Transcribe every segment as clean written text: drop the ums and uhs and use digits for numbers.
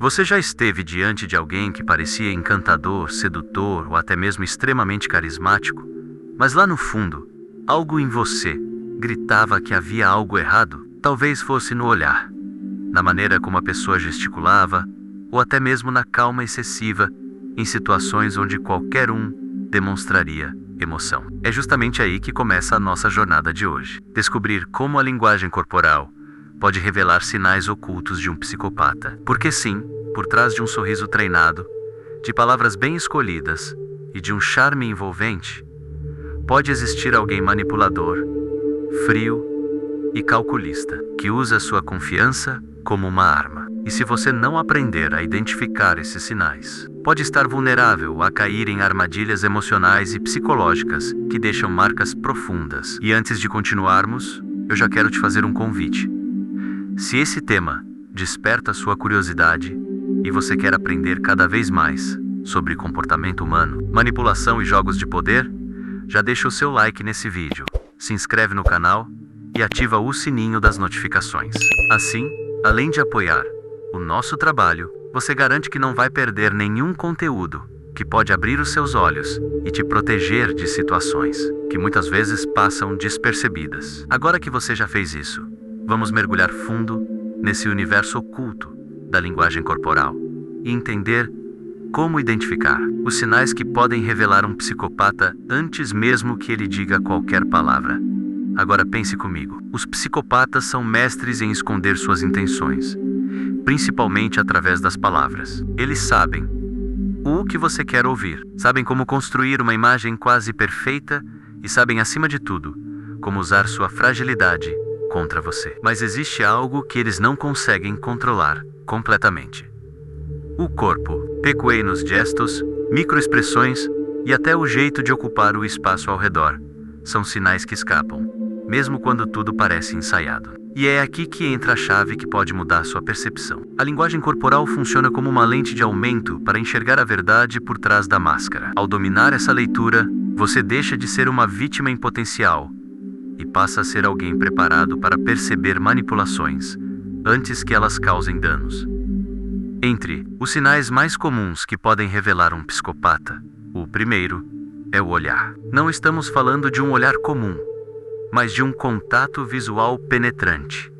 Você já esteve diante de alguém que parecia encantador, sedutor ou até mesmo extremamente carismático, mas lá no fundo, algo em você gritava que havia algo errado? Talvez fosse no olhar, na maneira como a pessoa gesticulava, ou até mesmo na calma excessiva em situações onde qualquer um demonstraria emoção. É justamente aí que começa a nossa jornada de hoje. Descobrir como a linguagem corporal pode revelar sinais ocultos de um psicopata. Porque sim, por trás de um sorriso treinado, de palavras bem escolhidas e de um charme envolvente, pode existir alguém manipulador, frio e calculista, que usa sua confiança como uma arma. E se você não aprender a identificar esses sinais, pode estar vulnerável a cair em armadilhas emocionais e psicológicas que deixam marcas profundas. E antes de continuarmos, eu já quero te fazer um convite. Se esse tema desperta sua curiosidade e você quer aprender cada vez mais sobre comportamento humano, manipulação e jogos de poder, já deixa o seu like nesse vídeo, se inscreve no canal e ativa o sininho das notificações. Assim, além de apoiar o nosso trabalho, você garante que não vai perder nenhum conteúdo que pode abrir os seus olhos e te proteger de situações que muitas vezes passam despercebidas. Agora que você já fez isso, vamos mergulhar fundo nesse universo oculto da linguagem corporal e entender como identificar os sinais que podem revelar um psicopata antes mesmo que ele diga qualquer palavra. Agora pense comigo. Os psicopatas são mestres em esconder suas intenções, principalmente através das palavras. Eles sabem o que você quer ouvir, sabem como construir uma imagem quase perfeita e sabem, acima de tudo, como usar sua fragilidade contra você. Mas existe algo que eles não conseguem controlar completamente: o corpo. Pequenos gestos, microexpressões e até o jeito de ocupar o espaço ao redor são sinais que escapam, mesmo quando tudo parece ensaiado. E é aqui que entra a chave que pode mudar sua percepção. A linguagem corporal funciona como uma lente de aumento para enxergar a verdade por trás da máscara. Ao dominar essa leitura, você deixa de ser uma vítima em potencial e passa a ser alguém preparado para perceber manipulações antes que elas causem danos. Entre os sinais mais comuns que podem revelar um psicopata, o primeiro é o olhar. Não estamos falando de um olhar comum, mas de um contato visual penetrante,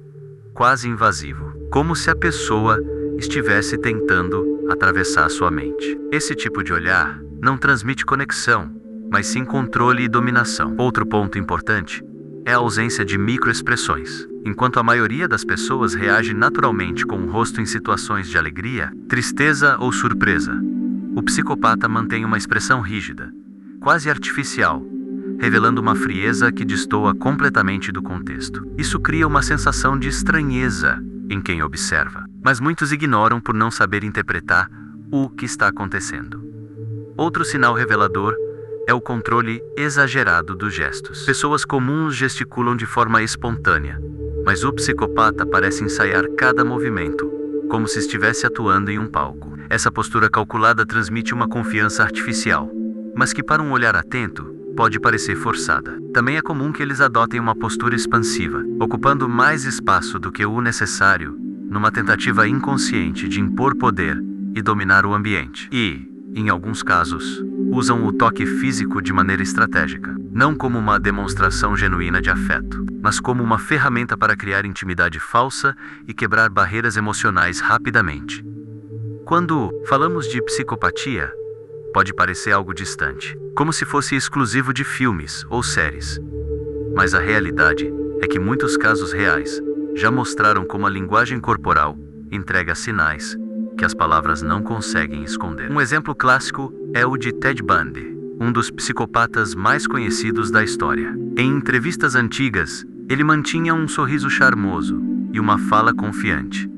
quase invasivo, como se a pessoa estivesse tentando atravessar sua mente. Esse tipo de olhar não transmite conexão, mas sim controle e dominação. Outro ponto importante é a ausência de microexpressões. Enquanto a maioria das pessoas reage naturalmente com o rosto em situações de alegria, tristeza ou surpresa, o psicopata mantém uma expressão rígida, quase artificial, revelando uma frieza que destoa completamente do contexto. Isso cria uma sensação de estranheza em quem observa, mas muitos ignoram por não saber interpretar o que está acontecendo. Outro sinal revelador é o controle exagerado dos gestos. Pessoas comuns gesticulam de forma espontânea, mas o psicopata parece ensaiar cada movimento, como se estivesse atuando em um palco. Essa postura calculada transmite uma confiança artificial, mas que para um olhar atento pode parecer forçada. Também é comum que eles adotem uma postura expansiva, ocupando mais espaço do que o necessário, numa tentativa inconsciente de impor poder e dominar o ambiente. E, em alguns casos, usam o toque físico de maneira estratégica, não como uma demonstração genuína de afeto, mas como uma ferramenta para criar intimidade falsa e quebrar barreiras emocionais rapidamente. Quando falamos de psicopatia, pode parecer algo distante, como se fosse exclusivo de filmes ou séries. Mas a realidade é que muitos casos reais já mostraram como a linguagem corporal entrega sinais que as palavras não conseguem esconder. Um exemplo clássico é o de Ted Bundy, um dos psicopatas mais conhecidos da história. Em entrevistas antigas, ele mantinha um sorriso charmoso e uma fala confiante.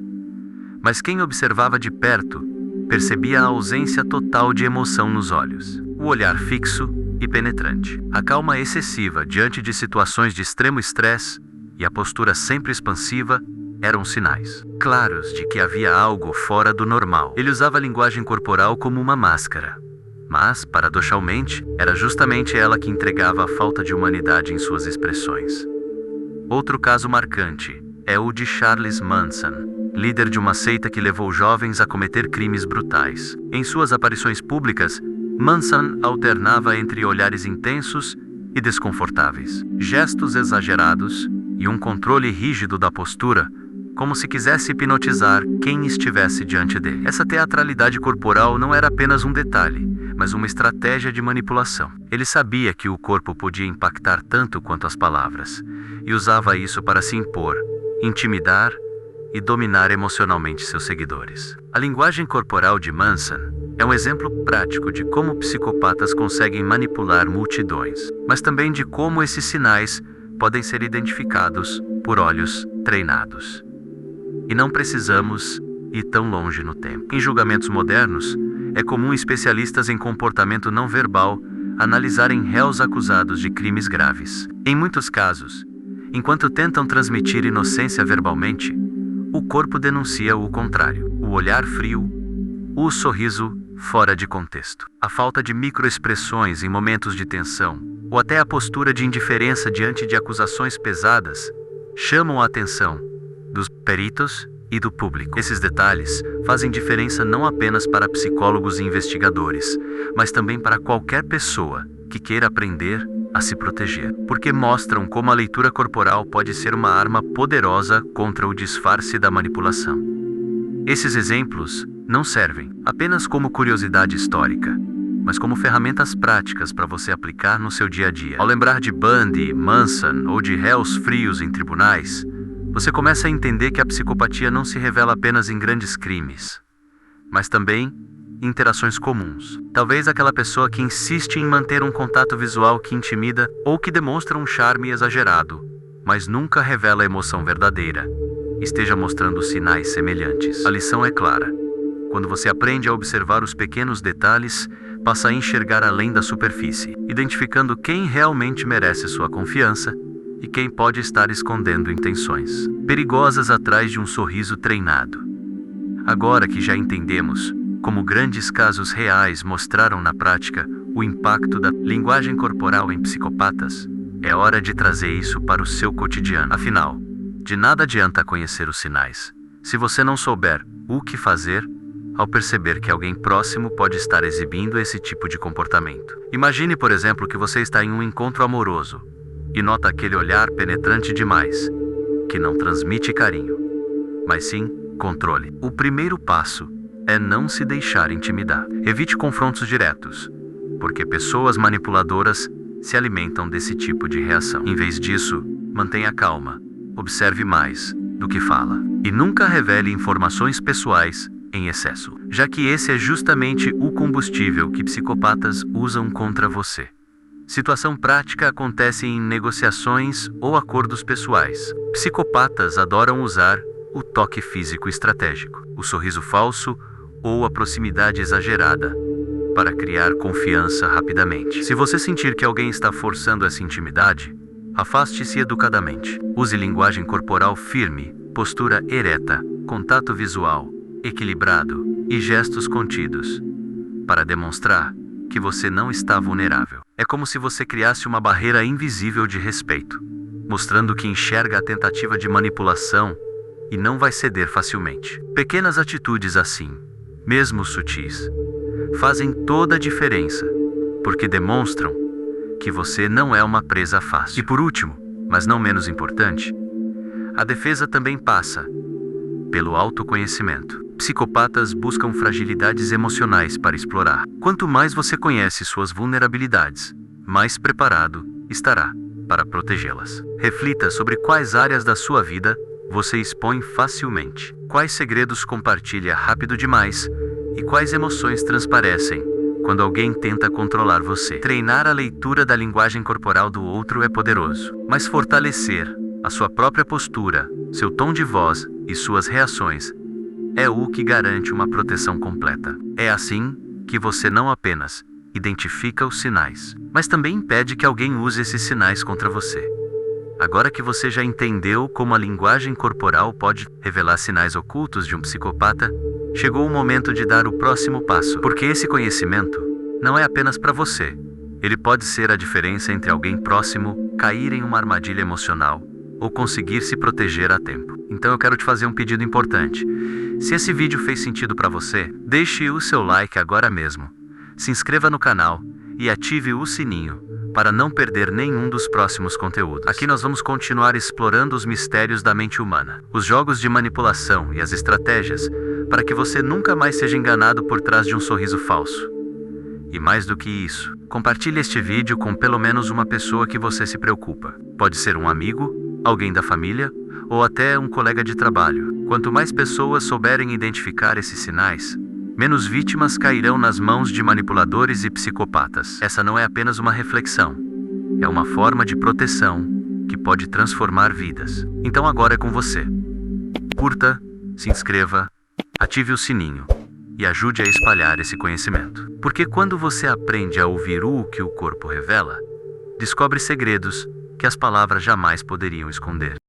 Mas quem observava de perto percebia a ausência total de emoção nos olhos, o olhar fixo e penetrante, a calma excessiva diante de situações de extremo estresse e a postura sempre expansiva eram sinais claros de que havia algo fora do normal. Ele usava a linguagem corporal como uma máscara, mas, paradoxalmente, era justamente ela que entregava a falta de humanidade em suas expressões. Outro caso marcante é o de Charles Manson, líder de uma seita que levou jovens a cometer crimes brutais. Em suas aparições públicas, Manson alternava entre olhares intensos e desconfortáveis, gestos exagerados e um controle rígido da postura, como se quisesse hipnotizar quem estivesse diante dele. Essa teatralidade corporal não era apenas um detalhe, mas uma estratégia de manipulação. Ele sabia que o corpo podia impactar tanto quanto as palavras, e usava isso para se impor, intimidar e dominar emocionalmente seus seguidores. A linguagem corporal de Manson é um exemplo prático de como psicopatas conseguem manipular multidões, mas também de como esses sinais podem ser identificados por olhos treinados. E não precisamos ir tão longe no tempo. Em julgamentos modernos, é comum especialistas em comportamento não verbal analisarem réus acusados de crimes graves. Em muitos casos, enquanto tentam transmitir inocência verbalmente, o corpo denuncia o contrário. O olhar frio, o sorriso fora de contexto, a falta de microexpressões em momentos de tensão, ou até a postura de indiferença diante de acusações pesadas, chamam a atenção dos peritos e do público. Esses detalhes fazem diferença não apenas para psicólogos e investigadores, mas também para qualquer pessoa que queira aprender a se proteger, porque mostram como a leitura corporal pode ser uma arma poderosa contra o disfarce da manipulação. Esses exemplos não servem apenas como curiosidade histórica, mas como ferramentas práticas para você aplicar no seu dia a dia. Ao lembrar de Bundy, Manson ou de réus frios em tribunais, você começa a entender que a psicopatia não se revela apenas em grandes crimes, mas também em interações comuns. Talvez aquela pessoa que insiste em manter um contato visual que intimida ou que demonstra um charme exagerado, mas nunca revela a emoção verdadeira, esteja mostrando sinais semelhantes. A lição é clara. Quando você aprende a observar os pequenos detalhes, passa a enxergar além da superfície, identificando quem realmente merece sua confiança e quem pode estar escondendo intenções perigosas atrás de um sorriso treinado. Agora que já entendemos como grandes casos reais mostraram na prática o impacto da linguagem corporal em psicopatas, é hora de trazer isso para o seu cotidiano. Afinal, de nada adianta conhecer os sinais, se você não souber o que fazer ao perceber que alguém próximo pode estar exibindo esse tipo de comportamento. Imagine, por exemplo, que você está em um encontro amoroso e nota aquele olhar penetrante demais, que não transmite carinho, mas sim controle. O primeiro passo é não se deixar intimidar. Evite confrontos diretos, porque pessoas manipuladoras se alimentam desse tipo de reação. Em vez disso, mantenha calma, observe mais do que fala, e nunca revele informações pessoais em excesso, já que esse é justamente o combustível que psicopatas usam contra você. Situação prática acontece em negociações ou acordos pessoais. Psicopatas adoram usar o toque físico estratégico, o sorriso falso ou a proximidade exagerada para criar confiança rapidamente. Se você sentir que alguém está forçando essa intimidade, afaste-se educadamente. Use linguagem corporal firme, postura ereta, contato visual equilibrado e gestos contidos para demonstrar que você não está vulnerável. É como se você criasse uma barreira invisível de respeito, mostrando que enxerga a tentativa de manipulação e não vai ceder facilmente. Pequenas atitudes assim, mesmo sutis, fazem toda a diferença, porque demonstram que você não é uma presa fácil. E por último, mas não menos importante, a defesa também passa pelo autoconhecimento. Psicopatas buscam fragilidades emocionais para explorar. Quanto mais você conhece suas vulnerabilidades, mais preparado estará para protegê-las. Reflita sobre quais áreas da sua vida você expõe facilmente, quais segredos compartilha rápido demais e quais emoções transparecem quando alguém tenta controlar você. Treinar a leitura da linguagem corporal do outro é poderoso, mas fortalecer a sua própria postura, seu tom de voz e suas reações é o que garante uma proteção completa. É assim que você não apenas identifica os sinais, mas também impede que alguém use esses sinais contra você. Agora que você já entendeu como a linguagem corporal pode revelar sinais ocultos de um psicopata, chegou o momento de dar o próximo passo, porque esse conhecimento não é apenas para você. Ele pode ser a diferença entre alguém próximo cair em uma armadilha emocional ou conseguir se proteger a tempo. Então eu quero te fazer um pedido importante. Se esse vídeo fez sentido para você, deixe o seu like agora mesmo. Se inscreva no canal e ative o sininho para não perder nenhum dos próximos conteúdos. Aqui nós vamos continuar explorando os mistérios da mente humana, os jogos de manipulação e as estratégias para que você nunca mais seja enganado por trás de um sorriso falso. E mais do que isso, compartilhe este vídeo com pelo menos uma pessoa que você se preocupa. Pode ser um amigo, alguém da família ou até um colega de trabalho. Quanto mais pessoas souberem identificar esses sinais, menos vítimas cairão nas mãos de manipuladores e psicopatas. Essa não é apenas uma reflexão, é uma forma de proteção que pode transformar vidas. Então agora é com você. Curta, se inscreva, ative o sininho e ajude a espalhar esse conhecimento. Porque quando você aprende a ouvir o que o corpo revela, descobre segredos que as palavras jamais poderiam esconder.